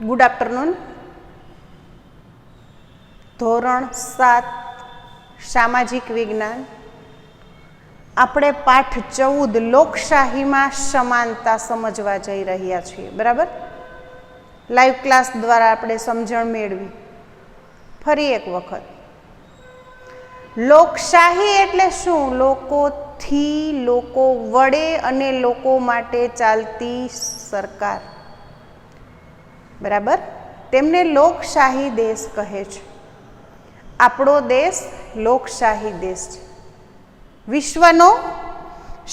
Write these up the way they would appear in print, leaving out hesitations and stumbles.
Good afternoon. ધોરણ 7 સામાજિક વિજ્ઞાન. આપણે પાઠ 14 લોકશાહીમાં સમાનતા સમજવા જઈ રહ્યા છીએ. બરાબર? લાઈવ ક્લાસ દ્વારા આપણે સમજણ મેળવી. ફરી એક વખત, લોકશાહી એટલે શું? લોકોથી, લોકો વડે અને લોકો માટે ચાલતી સરકાર. બરાબર? તેમને લોકશાહી દેશ કહે છે. આપણો દેશ લોકશાહી દેશ છે. વિશ્વનો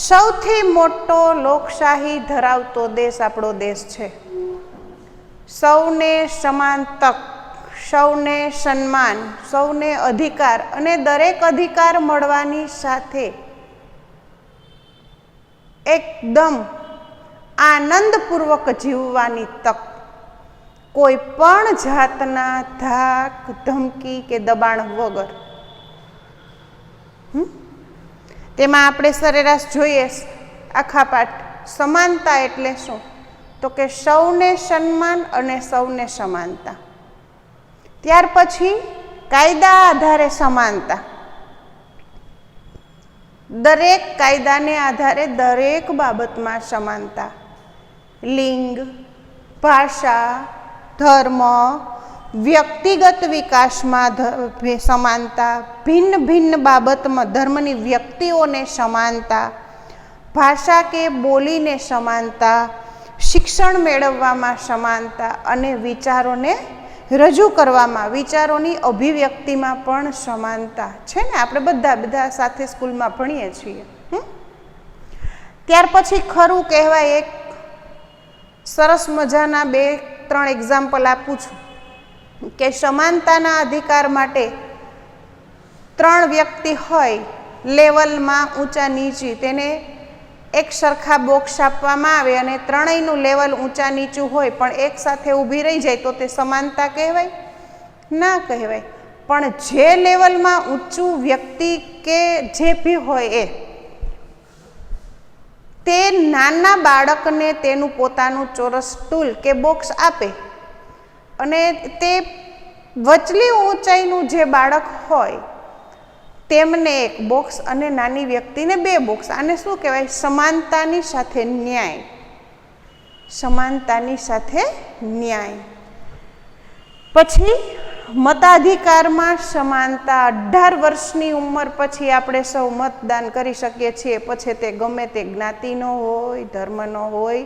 સૌથી મોટો લોકશાહી ધરાવતો દેશ આપણો દેશ છે. સૌને સમાન તક, સૌને સન્માન, સૌને અધિકાર અને દરેક અધિકાર મળવાની સાથે એકદમ આનંદપૂર્વક જીવવાની તક, કોઈ પણ જાતના ધાક, ધમકી કે દબાણ વગર. તેમાં આપણે સરેરાશ જોઈએ આખા પાઠ. સમાનતા એટલે શું? તો કે સૌને સન્માન અને સૌને સમાનતા. ત્યાર પછી કાયદા આધારે સમાનતા. દરેક કાયદાને આધારે દરેક બાબતમાં સમાનતા. લિંગ, ભાષા, ધર્મ, વ્યક્તિગત વિકાસમાં સમાનતા, ભિન્ન ભિન્ન બાબતમાં ધર્મની વ્યક્તિઓને સમાનતા, ભાષા કે બોલીને સમાનતા, શિક્ષણ મેળવવામાં સમાનતા અને વિચારોને રજૂ કરવામાં, વિચારોની અભિવ્યક્તિમાં પણ સમાનતા છે ને. આપણે બધા સાથે સ્કૂલમાં ભણીએ છીએ. ત્યાર પછી ખરું કહેવાય, એક સરસ મજાના 2-3 એક્ઝામ્પલ આપું છું કે સમાનતાના અધિકાર માટે 3 વ્યક્તિ હોય લેવલમાં ઊંચા નીચી, તેને એક સરખા બોક્સ આપવામાં આવે અને ત્રણેયનું લેવલ ઊંચા નીચું હોય પણ એક સાથે ઊભી રહી જાય તો તે સમાનતા કહેવાય? ના કહેવાય. પણ જે લેવલમાં ઊંચું વ્યક્તિ કે જે બી હોય તે નાના બાળકને તેનું પોતાનું ચોરસ સ્ટૂલ કે બોક્સ આપે અને તે વચલી ઊંચાઈનું જે બાળક હોય તેમને એક બોક્સ અને નાની વ્યક્તિને 2 બોક્સ. આને શું કહેવાય? સમાનતાની સાથે ન્યાય. સમાનતાની સાથે ન્યાય. પછી મતાધિકારમાં સમાનતા. 18 વર્ષની ઉંમર પછી આપણે સૌ મતદાન કરી શકીએ છીએ. પછી તે ગમે તે જ્ઞાતિનો હોય, ધર્મનો હોય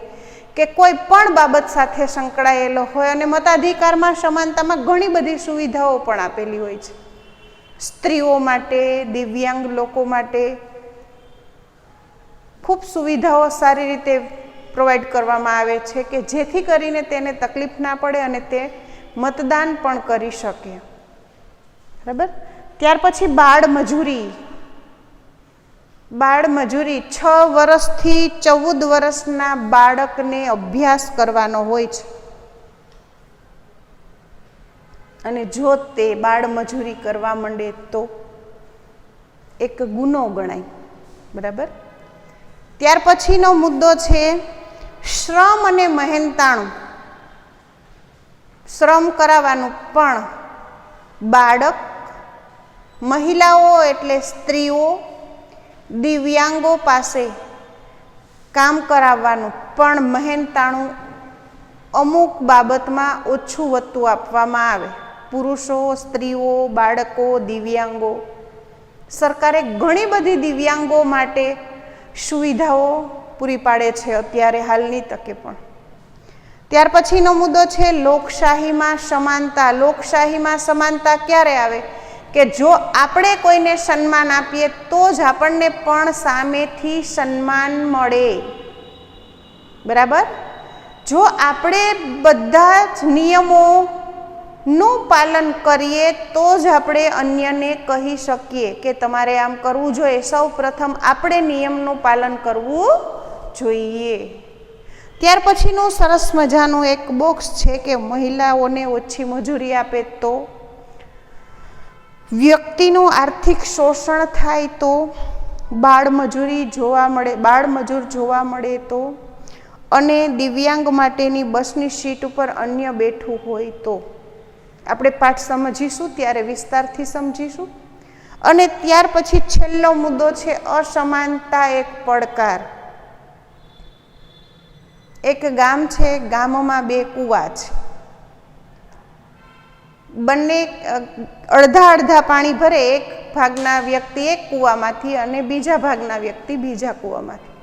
કે કોઈ પણ બાબત સાથે સંકળાયેલો હોય. અને મતાધિકારમાં સમાનતામાં ઘણી બધી સુવિધાઓ પણ આપેલી હોય છે. સ્ત્રીઓ માટે, દિવ્યાંગ લોકો માટે ખૂબ સુવિધાઓ સારી રીતે પ્રોવાઈડ કરવામાં આવે છે કે જેથી કરીને તેને તકલીફ ના પડે અને તે મતદાન પણ કરી શકે. બરાબર? ત્યાર પછી બાળમજૂરી. બાળમજૂરી 6 વર્ષથી 14 વર્ષના બાળકને અભ્યાસ કરવાનો હોય છે અને જો તે બાળમજૂરી કરવા માંડે તો એક ગુનો ગણાય. બરાબર? ત્યાર પછીનો મુદ્દો છે શ્રમ અને મહેનતાણું. શ્રમ કરાવવાનું પણ બાળક, મહિલાઓ એટલે સ્ત્રીઓ, દિવ્યાંગો પાસે કામ કરાવવાનું પણ મહેનતાણું અમુક બાબતમાં ઓછું વધતું આપવામાં આવે. પુરુષો, સ્ત્રીઓ, બાળકો, દિવ્યાંગો. સરકારે ઘણી બધી દિવ્યાંગો માટે સુવિધાઓ પૂરી પાડે છે અત્યારે હાલની તકે પણ. ત્યાર પછીનો મુદ્દો છે લોકશાહીમાં સમાનતા. લોકશાહીમાં સમાનતા ક્યારે આવે? કે જો આપણે કોઈને સન્માન આપીએ તો જ આપણને પણ સામેથી સન્માન મળે. બરાબર? જો આપણે બધા જ નિયમોનું પાલન કરીએ તો જ આપણે અન્યને કહી શકીએ કે તમારે આમ કરવું જોઈએ. સૌ પ્રથમ આપણે નિયમનું પાલન કરવું જોઈએ. ત્યાર પછીનું સરસ મજાનું એક બોક્સ છે કે મહિલાઓને ઓછી મજૂરી આપે તો, વ્યક્તિનું આર્થિક શોષણ થાય તો, બાળમજૂર જોવા મળે તો, અને દિવ્યાંગ માટેની બસની સીટ ઉપર અન્ય બેઠું હોય તો. આપણે પાઠ સમજીશું ત્યારે વિસ્તારથી સમજીશું. અને ત્યાર પછી છેલ્લો મુદ્દો છે અસમાનતા એક પડકાર. એક ગામ છે, ગામમાં 2 કૂવા છે. બંને અડધા અડધા પાણી ભરે, એક ભાગના વ્યક્તિ એક કૂવામાંથી અને બીજા ભાગના વ્યક્તિ બીજા કૂવામાંથી.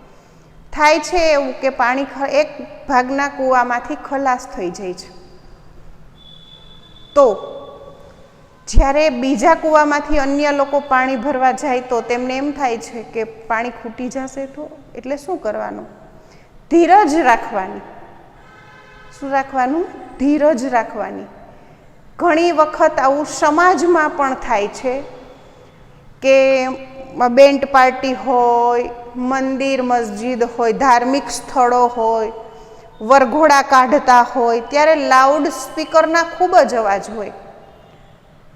થાય છે એવું કે પાણી એક ભાગના કૂવામાંથી ખલાસ થઈ જાય છે. તો જ્યારે બીજા કૂવામાંથી અન્ય લોકો પાણી ભરવા જાય તો તેમને એમ થાય છે કે પાણી ખૂટી જશે તો. એટલે શું કરવાનું? ધીરજ રાખવાની. શું રાખવાનું? ધીરજ રાખવાની. ઘણી વખત આવું સમાજમાં પણ થાય છે કે બેન્ડ પાર્ટી હોય, મંદિર મસ્જિદ હોય, ધાર્મિક સ્થળો હોય, વરઘોડા કાઢતા હોય ત્યારે લાઉડ સ્પીકરના ખૂબ જ અવાજ હોય.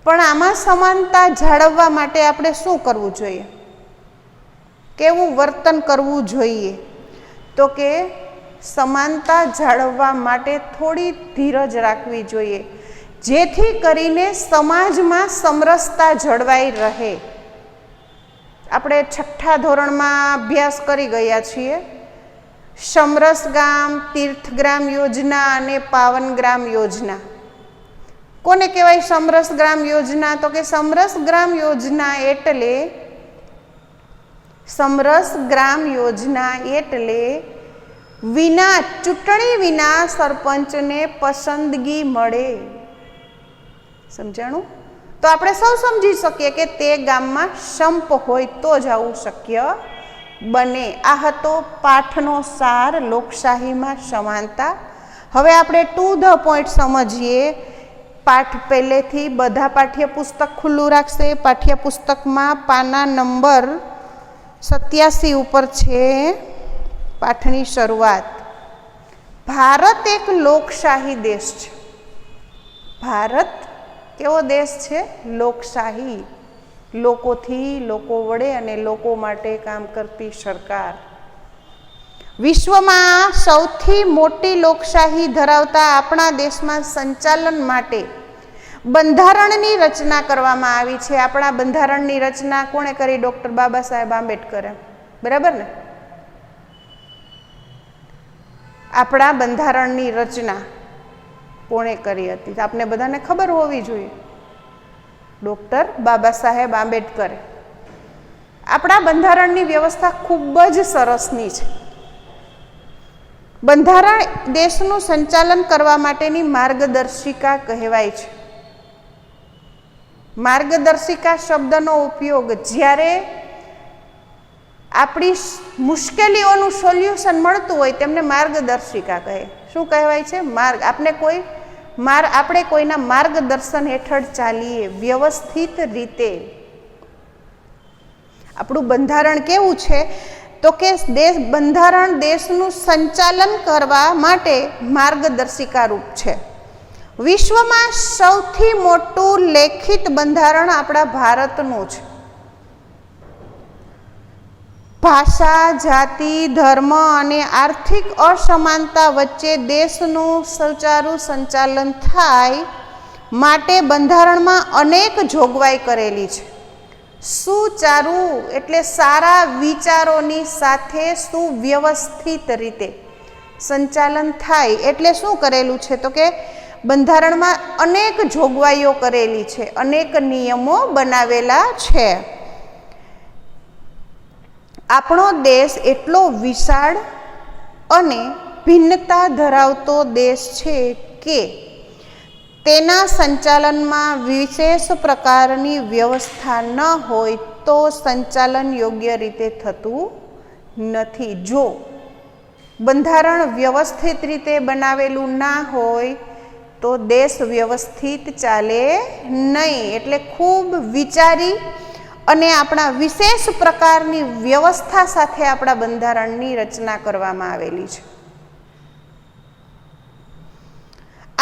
પણ આમાં સમાનતા જાળવવા માટે આપણે શું કરવું જોઈએ? કેવું વર્તન કરવું જોઈએ? તો કે સમાનતા જાળવવા માટે થોડી ધીરજ રાખવી જોઈએ, જેથી કરીને સમાજમાં સમરસતા જળવાઈ રહે. આપણે 6ઠ્ઠા ધોરણમાં અભ્યાસ કરી ગયા છીએ. સમરસ ગામ, તીર્થગ્રામ યોજના અને પાવન ગ્રામ યોજના. કોને કહેવાય સમરસ ગ્રામ યોજના? તો કે સમરસ ગ્રામ યોજના એટલે વિના ચૂંટણી વિના સરપંચને પસંદગી મળે. સમજાણું? તો આપણે સૌ સમજી શકીએ કે તે ગામમાં સંપ હોય તો જ આવું શક્ય બને. આ હતો પાઠનો સાર, લોકશાહીમાં સમાનતા. હવે આપણે ટુ ધ પોઈન્ટ સમજીએ. પાઠ પહેલેથી બધા પાઠ્યપુસ્તક ખુલ્લું રાખશે. પાઠ્યપુસ્તકમાં પાના નંબર 87 ઉપર છે પાઠની શરૂઆત. ભારત એક લોકશાહી દેશ છે. ભારત કેવો દેશ છે? લોકશાહી. લોકોથી, લોકો વડે અને લોકો માટે કામ કરતી સરકાર. વિશ્વમાં સૌથી મોટી લોકશાહી ધરાવતા આપણા દેશમાં સંચાલન માટે બંધારણની રચના કરવામાં આવી છે. આપણા બંધારણની રચના કોણે કરી? ડૉક્ટર બાબા સાહેબ આંબેડકરે. બરાબર ને? આપણા બંધારણની રચના કોણે કરી હતી? આપને બધાને ખબર હોવી જોઈએ. ડૉક્ટર બાબા સાહેબ આંબેડકરે. આપણા બંધારણની વ્યવસ્થા ખૂબ જ સરસની છે. બંધારણ દેશનું સંચાલન કરવા માટેની માર્ગદર્શિકા કહેવાય છે. માર્ગદર્શિકા શબ્દનો ઉપયોગ જ્યારે આપણી મુશ્કેલીઓનું સોલ્યુશન મળતું હોય તેમને માર્ગદર્શિકા કહે. શું કહેવાય છે? માર્ગ. આપણે કોઈના માર્ગદર્શન હેઠળ ચાલીએ વ્યવસ્થિત રીતે. આપણું બંધારણ કેવું છે? તો કે બંધારણ દેશનું સંચાલન કરવા માટે માર્ગદર્શિકા રૂપ છે. વિશ્વમાં સૌથી મોટું લેખિત બંધારણ આપણા ભારતનું છે. ભાષા, જાતિ, ધર્મ અને આર્થિક અસમાનતા વચ્ચે દેશનું સુચારું સંચાલન થાય માટે બંધારણમાં અનેક જોગવાઈ કરેલી છે. સુચારું એટલે સારા વિચારોની સાથે સુવ્યવસ્થિત રીતે સંચાલન થાય એટલે શું કરેલું છે? તો કે બંધારણમાં અનેક જોગવાઈઓ કરેલી છે, અનેક નિયમો બનાવેલા છે. આપણો દેશ એટલો વિશાળ અને ભિન્નતા ધરાવતો દેશ છે કે તેના સંચાલનમાં વિશેષ પ્રકારની વ્યવસ્થા ન હોય તો સંચાલન યોગ્ય રીતે થતું નથી. જો બંધારણ વ્યવસ્થિત રીતે બનાવેલું ના હોય તો દેશ વ્યવસ્થિત ચાલે નહીં. એટલે ખૂબ વિચારી અને આપણા વિશેષ પ્રકારની વ્યવસ્થા સાથે આપણા બંધારણની રચના કરવામાં આવેલી છે.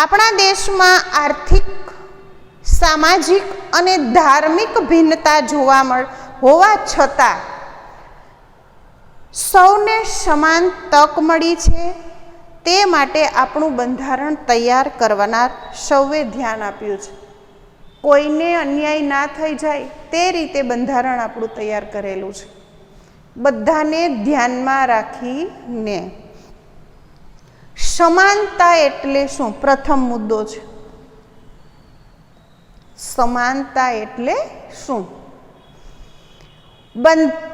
આપણા દેશમાં આર્થિક, સામાજિક અને ધાર્મિક ભિન્નતા હોવા છતાં સૌને સમાન તક મળી છે. તે માટે આપણું બંધારણ તૈયાર કરવાના સૌએ ધ્યાન આપ્યું છે. કોઈને અન્યાય ના થઈ જાય તે રીતે બંધારણ આપણું તૈયાર કરેલું છે. બધાને ધ્યાનમાં રાખીને. સમાનતા એટલે શું? પ્રથમ મુદ્દો છે. સમાનતા એટલે શું?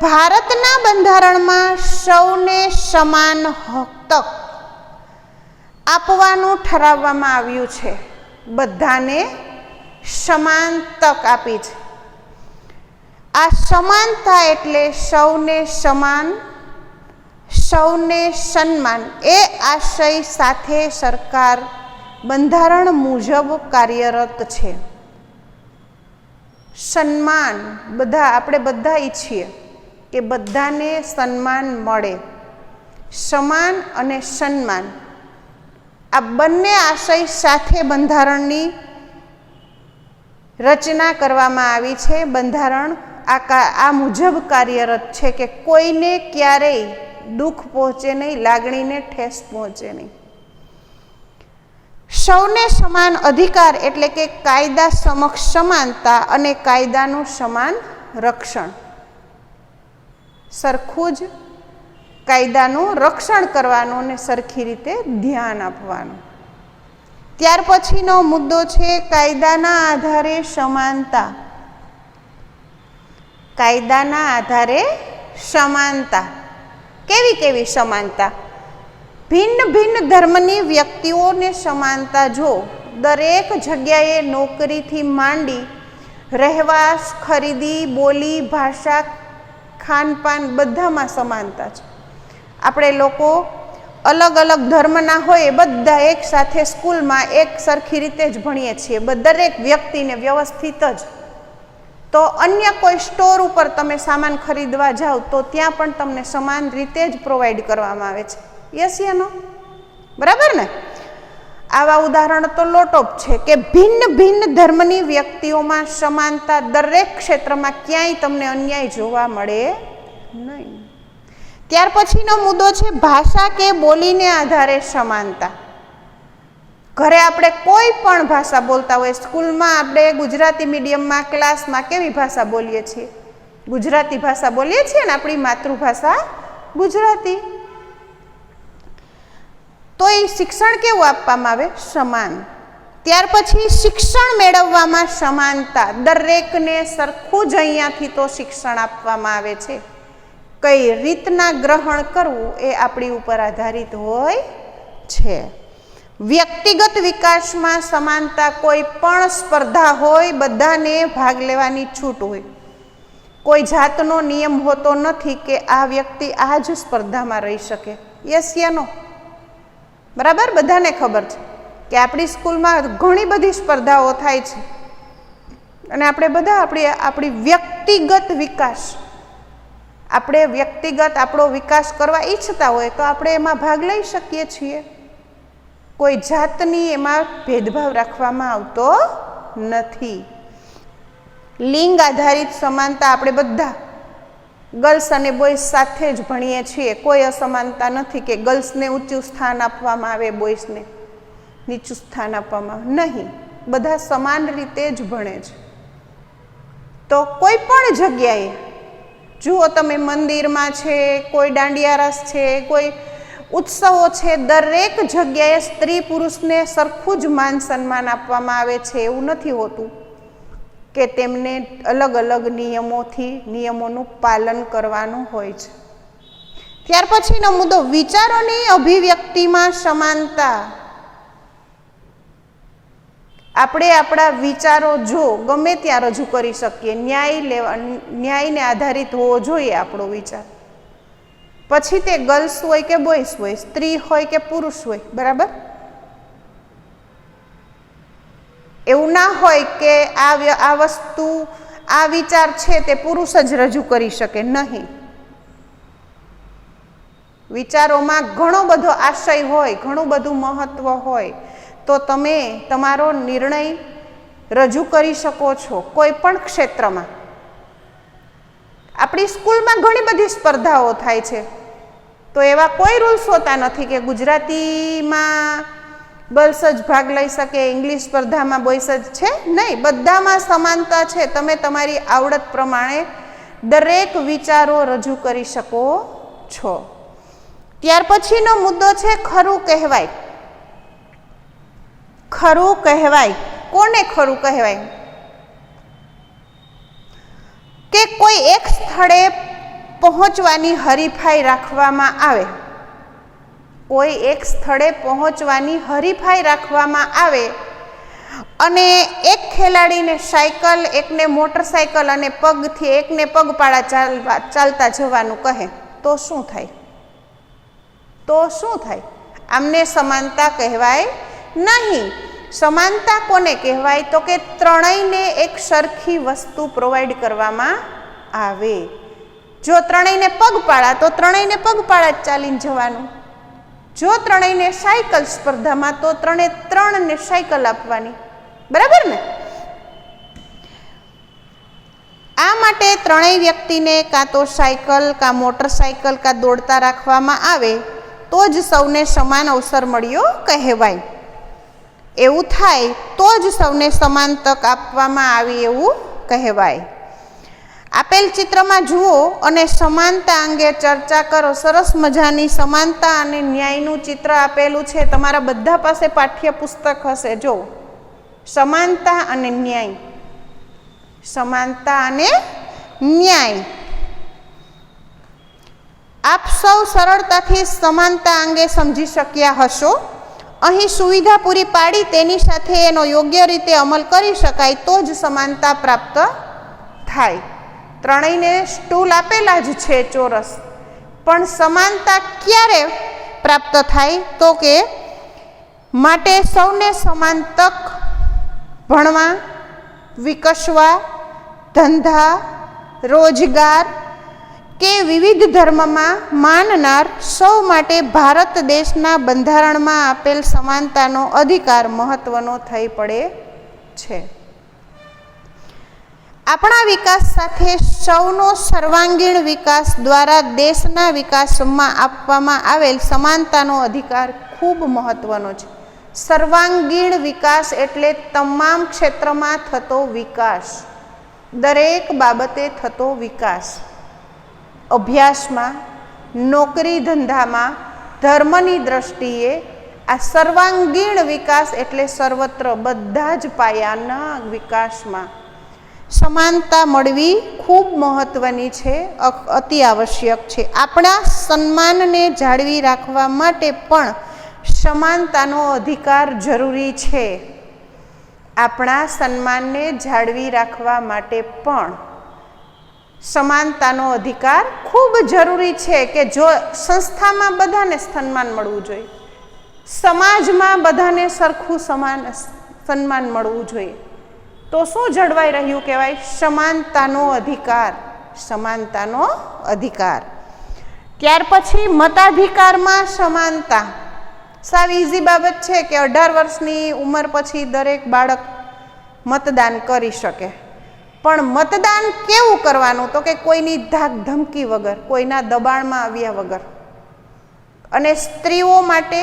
ભારતના બંધારણમાં સૌને સમાન તક આપવાનું ઠરાવવામાં આવ્યું છે. બધાને સમાન તક આપી છે. આ સમાનતા એટલે સૌને સમાન, સૌને સન્માન એ આશય સાથે સરકાર બંધારણ મુજબ કાર્યરત છે. સન્માન આપણે બધા ઈચ્છીએ કે બધાને સન્માન મળે. સમાન અને સન્માન આ બંને આશય સાથે બંધારણની રચના કરવામાં આવી છે. બંધારણ આ મુજબ કાર્યરત છે કે કોઈને ક્યારેય દુઃખ પહોંચે નહીં, લાગણીને ઠેસ પહોંચે નહીં. સૌને સમાન અધિકાર એટલે કે કાયદા સમક્ષ સમાનતા અને કાયદાનું સમાન રક્ષણ. સરખું જ કાયદાનું રક્ષણ કરવાનું અને સરખી રીતે ધ્યાન આપવાનું. ત્યાર પછીનો મુદ્દો છે કાયદાના આધારે સમાનતા. કાયદાના આધારે સમાનતા. કેવી કેવી સમાનતા? ભિન્ન ભિન્ન ધર્મની વ્યક્તિઓને સમાનતા જો દરેક જગ્યાએ નોકરીથી માંડી રહેવાસ, ખરીદી, બોલી, ભાષા, ખાનપાન બધામાં સમાનતા છે. આપણે લોકો અલગ અલગ ધર્મના હોય બધા એક સાથે સ્કૂલમાં એક સરખી રીતે જ ભણીએ છીએ. દરેક વ્યક્તિને વ્યવસ્થિત જ. તો અન્ય કોઈ સ્ટોર ઉપર તમે સામાન ખરીદવા જાઓ તો ત્યાં પણ તમને સમાન રીતે જ પ્રોવાઈડ કરવામાં આવે છે. યસ યા નો? બરાબર ને? આવા ઉદાહરણ તો લોટોપ છે કે ભિન્ન ભિન્ન ધર્મની વ્યક્તિઓમાં સમાનતા દરેક ક્ષેત્રમાં ક્યાંય તમને અન્યાય જોવા મળે નહીં. ત્યાર પછીનો મુદ્દો છે ભાષા કે બોલીને આધારે સમાનતા. ઘરે આપણે કોઈ પણ ભાષા બોલતા હોય, સ્કૂલમાં આપણે ગુજરાતી મીડિયમમાં ક્લાસમાં કેવી ભાષા બોલીએ છીએ? ગુજરાતી ભાષા બોલીએ છીએ ને, આપણી માતૃભાષા ગુજરાતી. તો એ શિક્ષણ કેવું આપવામાં આવે? સમાન. ત્યાર પછી શિક્ષણ મેળવવામાં સમાનતા. દરેકને સરખું જ અહીંયાથી તો શિક્ષણ આપવામાં આવે છે. કઈ રીતના ગ્રહણ કરવું એ આપણી ઉપર આધારિત હોય છે. વ્યક્તિગત વિકાસમાં સમાનતા. કોઈ પણ સ્પર્ધા હોય બધાને ભાગ લેવાની છૂટ હોય. કોઈ જાતનો નિયમ હોતો નથી કે આ વ્યક્તિ આ જ સ્પર્ધામાં રહી શકે. યસ યા નો? બરાબર? બધાને ખબર છે કે આપણી સ્કૂલમાં ઘણી બધી સ્પર્ધાઓ થાય છે અને આપણે બધા આપણી વ્યક્તિગત વિકાસ, આપણે વ્યક્તિગત આપણો વિકાસ કરવા ઈચ્છતા હોય તો આપણે એમાં ભાગ લઈ શકીએ છીએ. કોઈ જાતની એમાં ભેદભાવ રાખવામાં આવતો નથી. લિંગ આધારિત સમાનતા. આપણે બધા ગર્લ્સ અને બોયઝ સાથે જ ભણીએ છીએ. કોઈ અસમાનતા નથી કે ગર્લ્સને ઊંચું સ્થાન આપવામાં આવે, બોયઝને નીચું સ્થાન આપવામાં નહીં. બધા સમાન રીતે જ ભણે છે. તો કોઈ પણ જગ્યાએ જુઓ તમે, મંદિરમાં છે, કોઈ દાંડિયા રાસ છે, કોઈ ઉત્સવો છે, દરેક જગ્યાએ સ્ત્રી પુરુષને સરખું જ માન સન્માન આપવામાં આવે છે. એવું નથી હોતું કે તેમને અલગ અલગ નિયમોનું પાલન કરવાનું હોય છે. ત્યાર પછીનો મુદ્દો વિચારોની અભિવ્યક્તિમાં સમાનતા. આપણે આપણા વિચારો જો ગમે ત્યાં રજૂ કરી શકીએ. ન્યાયને આધારિત હોવો જોઈએ આપણો વિચાર. પછી તે ગર્લ્સ હોય કે બોયઝ હોય, સ્ત્રી હોય કે પુરુષ હોય. બરાબર? એવું ના હોય કે આ વસ્તુ, આ વિચાર છે તે પુરુષ જ રજૂ કરી શકે. નહીં. વિચારોમાં ઘણો બધો આશય હોય, ઘણું બધું મહત્વ હોય તો તમે તમારો નિર્ણય રજૂ કરી શકો છો કોઈ પણ ક્ષેત્રમાં. આપણી સ્કૂલમાં ઘણી બધી સ્પર્ધાઓ થાય છે. તો એવા કોઈ રૂલ્સ હોતા નથી કે ગુજરાતીમાં ગર્લ્સ જ ભાગ લઈ શકે, ઇંગ્લિશ સ્પર્ધામાં બોયસ જ છે, નહીં, બધામાં સમાનતા છે. તમે તમારી આવડત પ્રમાણે દરેક વિચારો રજૂ કરી શકો છો. ત્યાર પછીનો મુદ્દો છે ખરું કહેવાય. ખરું કહેવાય. કોને ખરું કહેવાય? કે કોઈ એક સ્થળે પહોંચવાની હરીફાઈ રાખવામાં આવે. કોઈ એક સ્થળે પહોંચવાની હરીફાઈ રાખવામાં આવે અને એક ખેલાડીને સાયકલ, એકને મોટરસાયકલ અને પગથી, એકને પગપાળા ચાલતા જવાનું કહે તો શું થાય? તો શું થાય? આમને સમાનતા કહેવાય નહીં. સમાનતા કોને કહેવાય? તો કે ત્રણેયને એક સરખી વસ્તુ પ્રોવાઈડ કરવામાં આવે. જો ત્રણેયને પગપાળા તો ત્રણેયને પગપાળા જ ચાલીને જવાનું. જો ત્રણેયને સાયકલ સ્પર્ધામાં તો ત્રણને સાયકલ આપવાની. બરાબર ને? આ માટે ત્રણેય વ્યક્તિને કાં તો સાયકલ, કાં મોટરસાયકલ, કાં દોડતા રાખવામાં આવે તો જ સૌને સમાન અવસર મળ્યો કહેવાય. એવું થાય તો જ સૌને સમાન તક આપવામાં આવી એવું કહેવાય. આપેલ ચિત્રમાં જુઓ અને સમાનતા અંગે ચર્ચા કરો. સરસ મજાની સમાનતા અને ન્યાયનું ચિત્ર આપેલું છે. તમારા બધા પાસે પાઠ્યપુસ્તક હશે. જો, સમાનતા અને ન્યાય, સમાનતા અને ન્યાય. આપ સૌ સરળતાથી સમાનતા અંગે સમજી શક્યા હશો. અહીં સુવિધા પૂરી પાડી તેની સાથે એનો યોગ્ય રીતે અમલ કરી શકાય તો જ સમાનતા પ્રાપ્ત થાય. ત્રણેયને સ્ટૂલ આપેલા જ છે ચોરસ, પણ સમાનતા ક્યારે પ્રાપ્ત થાય? તો કે માટે સૌને સમાન તક ભણવા, વિકસવા, ધંધા, રોજગાર કે વિવિધ ધર્મમાં માનનાર સૌ માટે ભારત દેશના બંધારણમાં આપેલ સમાનતાનો અધિકાર મહત્વનો થઈ પડે છે. આપણા વિકાસ સાથે સૌનો સર્વાંગીણ વિકાસ દ્વારા દેશના વિકાસમાં આપવામાં આવેલ સમાનતાનો અધિકાર ખૂબ મહત્વનો છે. સર્વાંગીણ વિકાસ એટલે તમામ ક્ષેત્રમાં થતો વિકાસ, દરેક બાબતે થતો વિકાસ. અભ્યાસમાં, નોકરી ધંધામાં, ધર્મની દ્રષ્ટિએ આ સર્વાંગીણ વિકાસ એટલે સર્વત્ર બધા જ પાયાના વિકાસમાં સમાનતા મળવી ખૂબ મહત્વની છે, અતિ આવશ્યક છે. આપણા સન્માનને જાળવી રાખવા માટે પણ સમાનતાનો અધિકાર જરૂરી છે. આપણા સન્માનને જાળવી રાખવા માટે પણ સમાનતાનો અધિકાર ખૂબ જરૂરી છે. કે જો સંસ્થામાં બધાને સન્માન મળવું જોઈએ, સમાજમાં બધાને સરખું સન્માન મળવું જોઈએ, તો શું જળવાઈ રહ્યું કહેવાય? સમાનતાનો અધિકાર. સમાનતાનો અધિકાર. ત્યાર પછી મતાધિકારમાં સમાનતા. સાવ ઇઝી બાબત છે કે 18 વર્ષની ઉંમર પછી દરેક બાળક મતદાન કરી શકે. પણ મતદાન કેવું કરવાનું? તો કે કોઈની ધાક ધમકી વગર, કોઈના દબાણમાં આવ્યા વગર. અને સ્ત્રીઓ માટે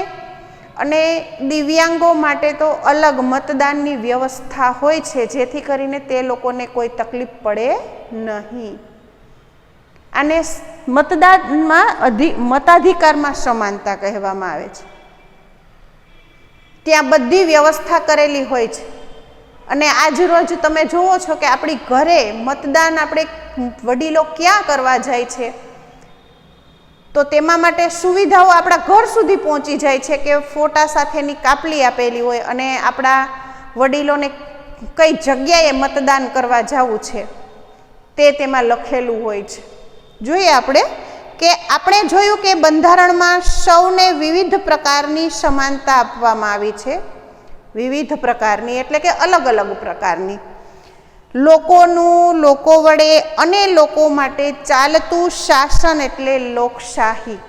અને દિવ્યાંગો માટે તો અલગ મતદાનની વ્યવસ્થા હોય છે, જેથી કરીને તે લોકોને કોઈ તકલીફ પડે નહીં. અને મતાધિકારમાં સમાનતા કહેવામાં આવે છે. ત્યાં બધી વ્યવસ્થા કરેલી હોય છે. અને આજ રોજ તમે જુઓ છો કે આપણી ઘરે મતદાન આપણે વડીલો ક્યાં કરવા જાય છે, તો તેમાં માટે સુવિધાઓ આપણા ઘર સુધી પહોંચી જાય છે કે ફોટા સાથેની કાપલી આપેલી હોય અને આપણા વડીલોને કઈ જગ્યાએ મતદાન કરવા જવું છે તે તેમાં લખેલું હોય છે. જોઈએ આપણે જોયું કે બંધારણમાં સૌને વિવિધ પ્રકારની સમાનતા આપવામાં આવી છે. વિવિધ પ્રકારની એટલે કે અલગ અલગ પ્રકારની. લોકોનું, લોકો વડે અને લોકો માટે ચાલતું શાસન એટલે લોકશાહી.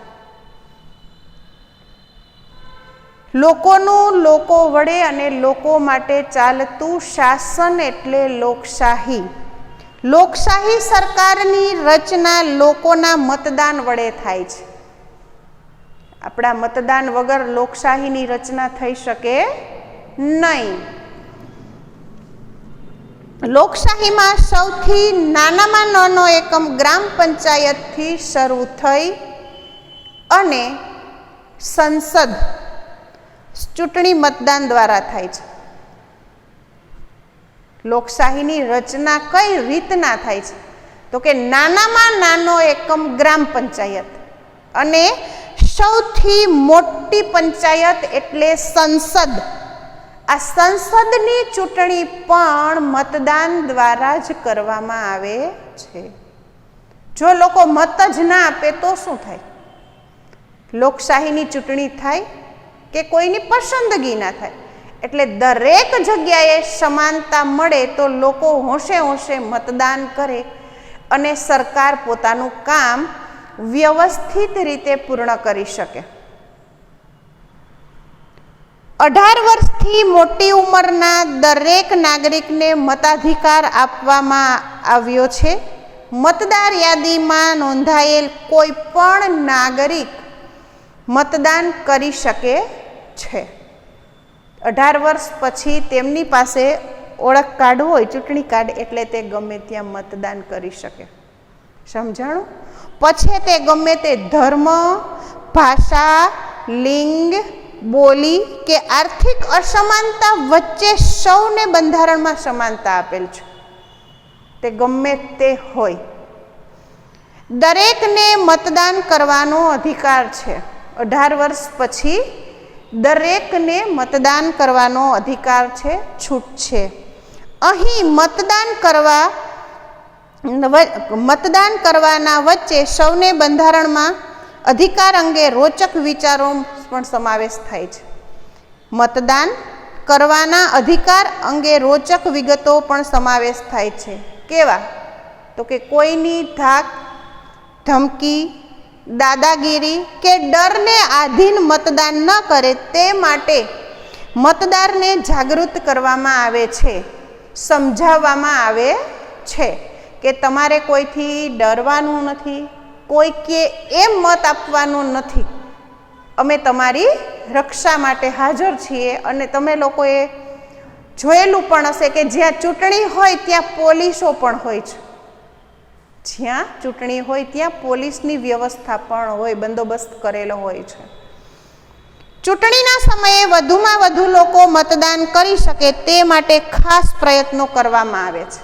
લોકોનું, લોકો વડે અને લોકો માટે ચાલતું શાસન એટલે લોકશાહી. લોકશાહી સરકારની રચના લોકોના મતદાન વડે થાય છે. આપણા મતદાન વગર લોકશાહીની રચના થઈ શકે નહીં. લોકશાહીમાં સૌથી નાનામાં નાનો એકમ ગ્રામ પંચાયતથી શરૂ થઈ અને સંસદ ચૂંટણી મતદાન દ્વારા થાય છે. લોકશાહીની રચના કઈ રીતના થાય છે? તો કે નાનામાં નાનો એકમ ગ્રામ પંચાયત અને સૌથી મોટી પંચાયત એટલે સંસદ. આ સંસદની ચૂંટણી પણ મતદાન દ્વારા જ કરવામાં આવે છે. જો લોકો મત જ ના આપે તો શું થાય? લોકશાહીની ચૂંટણી થાય કે કોઈની પસંદગી ના થાય? એટલે દરેક જગ્યાએ સમાનતા મળે તો લોકો હોંશે હોંશે મતદાન કરે અને સરકાર પોતાનું કામ વ્યવસ્થિત રીતે પૂર્ણ કરી શકે. 18 વર્ષથી મોટી ઉંમરના દરેક નાગરિકને મતાધિકાર આપવામાં આવ્યો છે. મતદાર યાદીમાં નોંધાયેલ કોઈ પણ નાગરિક મતદાન કરી શકે છે. 18 વર્ષ પછી તેમની પાસે ઓળખ કાર્ડ હોય, ચૂંટણી કાર્ડ, એટલે તે ગમે ત્યાં મતદાન કરી શકે. સમજાણું? પછી તે ગમે તે ધર્મ, ભાષા, લિંગ, બોલી કે આર્થિક અસમાનતા વચ્ચે સૌને બંધારણમાં સમાનતા આપેલ છે. તે ગમે તે હોય, દરેકને મતદાન કરવાનો અધિકાર છે. 18 વર્ષ પછી દરેકને મતદાન કરવાનો અધિકાર છે, છૂટ છે. અહીં મતદાન કરવાના વચ્ચે સૌને બંધારણમાં અધિકાર અંગે રોચક વિચારો પણ સમાવેશ થાય છે. મતદાન કરવાના અધિકાર અંગે રોચક વિગતો પણ સમાવેશ થાય છે. કેવા? તો કે કોઈની ધાક, ધમકી, દાદાગીરી કે ડરને આધીન મતદાન ન કરે તે માટે મતદારને જાગૃત કરવામાં આવે છે, સમજાવવામાં આવે છે કે તમારે કોઈથી ડરવાનું નથી, કોઈ કે એમ મત આપવાનો નથી. અમે તમારી રક્ષા માટે હાજર છીએ. અને તમે લોકોએ જોયેલું પણ હશે કે જ્યાં ચૂંટણી હોય ત્યાં પોલીસો પણ હોય છે. જ્યાં ચૂંટણી હોય ત્યાં પોલીસની વ્યવસ્થા પણ હોય, બંદોબસ્ત કરેલો હોય છે. ચૂંટણીના સમયે વધુમાં વધુ લોકો મતદાન કરી શકે તે માટે ખાસ પ્રયત્નો કરવામાં આવે છે.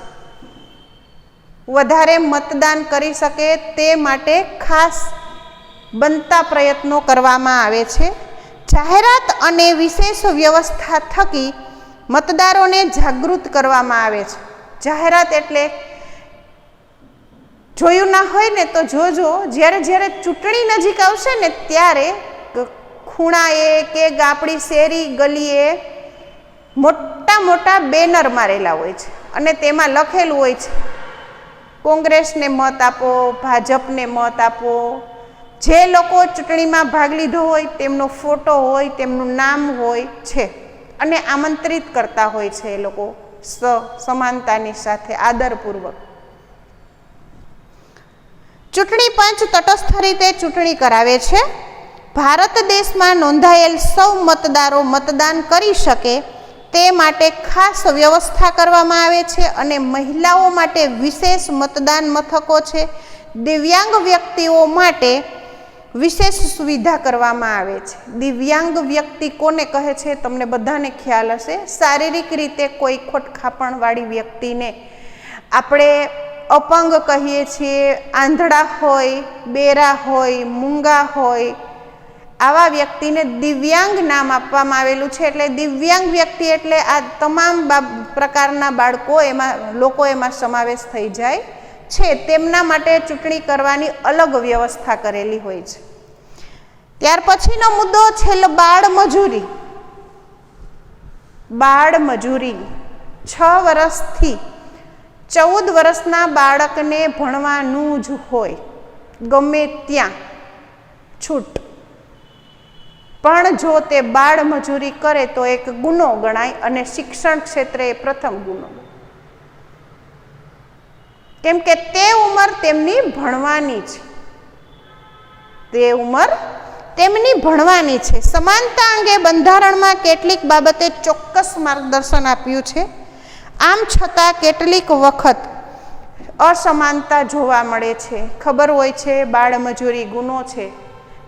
વધારે મતદાન કરી શકે તે માટે ખાસ બનતા પ્રયત્નો કરવામાં આવે છે. જાહેરાત અને વિશેષ વ્યવસ્થા થકી મતદારોને જાગૃત કરવામાં આવે છે. જાહેરાત એટલે જોયું ના હોય ને તો જોજો, જ્યારે ચૂંટણી નજીક આવશે ને ત્યારે ખૂણાએ કે આપણી શેરી ગલીએ મોટા મોટા બેનર મારેલા હોય છે અને તેમાં લખેલું હોય છે કોંગ્રેસને મત આપો, ભાજપને મત આપો. જે લોકો ચૂંટણીમાં ભાગ લીધો હોય તેમનો ફોટો હોય, તેમનું નામ હોય છે અને આમંત્રિત કરતા હોય છે એ લોકો સમાનતાની સાથે, આદરપૂર્વક. ચૂંટણી પંચ તટસ્થ રીતે ચૂંટણી કરાવે છે. ભારત દેશમાં નોંધાયેલ સૌ મતદારો મતદાન કરી શકે તે માટે ખાસ વ્યવસ્થા કરવામાં આવે છે અને મહિલાઓ માટે વિશેષ મતદાન મથકો છે. દિવ્યાંગ વ્યક્તિઓ માટે વિશેષ સુવિધા કરવામાં આવે છે. દિવ્યાંગ વ્યક્તિ કોને કહે છે? તમને બધાને ખ્યાલ હશે. શારીરિક રીતે કોઈ ખોટખાપણવાળી વ્યક્તિને આપણે અપંગ કહીએ છીએ. આંધળા હોય, બેરા હોય, મૂંગા હોય, આવા વ્યક્તિને દિવ્યાંગ નામ આપવામાં આવેલું છે. એટલે દિવ્યાંગ વ્યક્તિ એટલે આ તમામ પ્રકારના લોકો એમાં સમાવેશ થઈ જાય છે. તેમના માટે ચૂંટણી કરવાની અલગ વ્યવસ્થા કરેલી હોય છે. ત્યાર પછીનો મુદ્દો છે બાળમજૂરી. બાળમજૂરી 6 વર્ષથી 14 વર્ષના બાળકને ભણવાનું જ હોય, ગમે ત્યાં છૂટ. પણ જો તે બાળમજૂરી કરે તો એક ગુનો ગણાય અને શિક્ષણ ક્ષેત્રે એ પ્રથમ ગુનો. કેમ કે તે ઉંમર તેમની ભણવાની છે. તે ઉંમર તેમની ભણવાની છે. સમાનતા અંગે બંધારણમાં કેટલીક બાબતે ચોક્કસ માર્ગદર્શન આપ્યું છે. આમ છતાં કેટલીક વખત અસમાનતા જોવા મળે છે. ખબર હોય છે બાળમજૂરી ગુનો છે,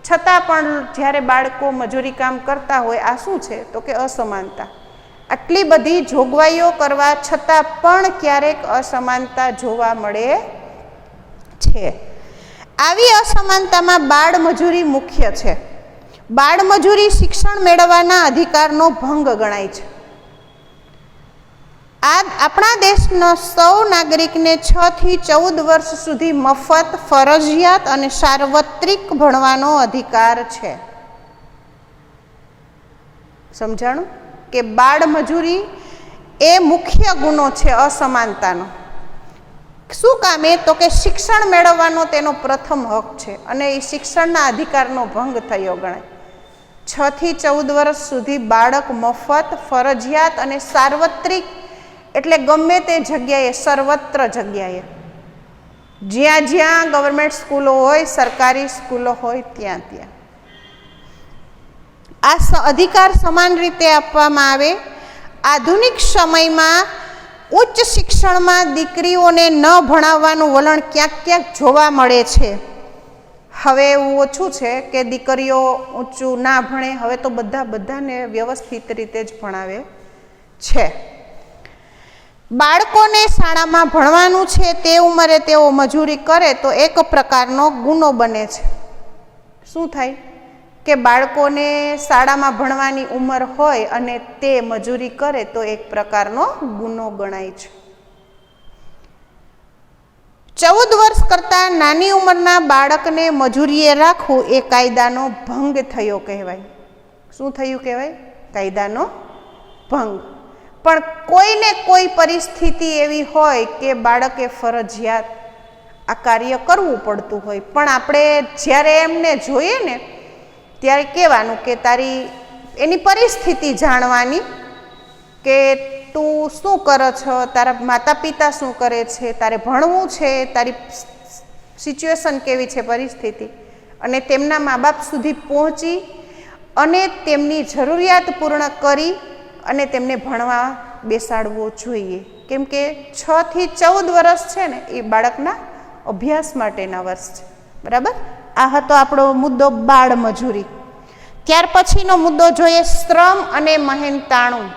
છતાં પણ જ્યારે બાળકો મજૂરી કામ કરતા હોય, આ શું છે તો કે અસમાનતા. આટલી બધી જોગવાઈઓ કરવા છતાં પણ ક્યારેક અસમાનતા જોવા મળે છે. આવી અસમાનતામાં બાળમજૂરી મુખ્ય છે. બાળમજૂરી શિક્ષણ મેળવવાના અધિકારનો ભંગ ગણાય છે. આપણા દેશનો સૌ નાગરિકને 6 થી 14 વર્ષ સુધી મફત, ફરજિયાત અને સાર્વત્રિક ભણવાનો અધિકાર છે. સમજાણું કે બાળમજૂરી એ મુખ્ય ગુનો છે અસમાનતાનો. શું કામે તો કે શિક્ષણ મેળવવાનો તેનો પ્રથમ હક છે અને એ શિક્ષણના અધિકારનો ભંગ થયો ગણાય. 6 થી 14 વર્ષ સુધી બાળક મફત, ફરજિયાત અને સાર્વત્રિક એટલે ગમે તે જગ્યાએ, સર્વત્ર જગ્યાએ, જ્યાં જ્યાં ગવર્મેન્ટ સ્કૂલો હોય, સરકારી સ્કૂલો હોય, ત્યાં ત્યાં આ અધિકાર સમાન રીતે આપવામાં આવે. આધુનિક સમયમાં ઉચ્ચ શિક્ષણમાં દીકરીઓને ન ભણાવવાનું વલણ ક્યાંક ક્યાંક જોવા મળે છે. હવે એવું ઓછું છે કે દીકરીઓ ઊંચું ના ભણે, હવે તો બધાને વ્યવસ્થિત રીતે જ ભણાવે છે. બાળકોને શાળામાં ભણવાનું છે તે ઉંમરે તેઓ મજૂરી કરે તો એક પ્રકારનો ગુનો બને છે. શું થાય કે બાળકોને શાળામાં ભણવાની ઉંમર હોય અને તે મજૂરી કરે તો એક પ્રકારનો ગુનો ગણાય છે. 14 વર્ષ કરતાં નાની ઉંમરના બાળકને મજૂરીએ રાખવું એ કાયદાનો ભંગ થયો કહેવાય. શું થયું કહેવાય? કાયદાનો ભંગ. પણ કોઈને કોઈ પરિસ્થિતિ એવી હોય કે બાળકે ફરજિયાત આ કાર્ય કરવું પડતું હોય, પણ આપણે જ્યારે એમને જોઈએ ને ત્યારે કહેવાનું કે એની પરિસ્થિતિ જાણવાની કે તું શું કરો છો, તારા માતા પિતા શું કરે છે, તારે ભણવું છે, તારી સિચ્યુએશન કેવી છે, પરિસ્થિતિ, અને તેમના મા બાપ સુધી પહોંચી અને તેમની જરૂરિયાત પૂર્ણ કરી અને તેમને ભણવા બેસાડવો જોઈએ. કેમ કે 6 થી 14 વર્ષ છે ને એ બાળકના અભ્યાસ માટેના વર્ષ છે. બરાબર? આ હતો આપણો મુદ્દો બાળમજૂરી. ત્યાર પછીનો મુદ્દો જોઈએ શ્રમ અને મહેનતાણું.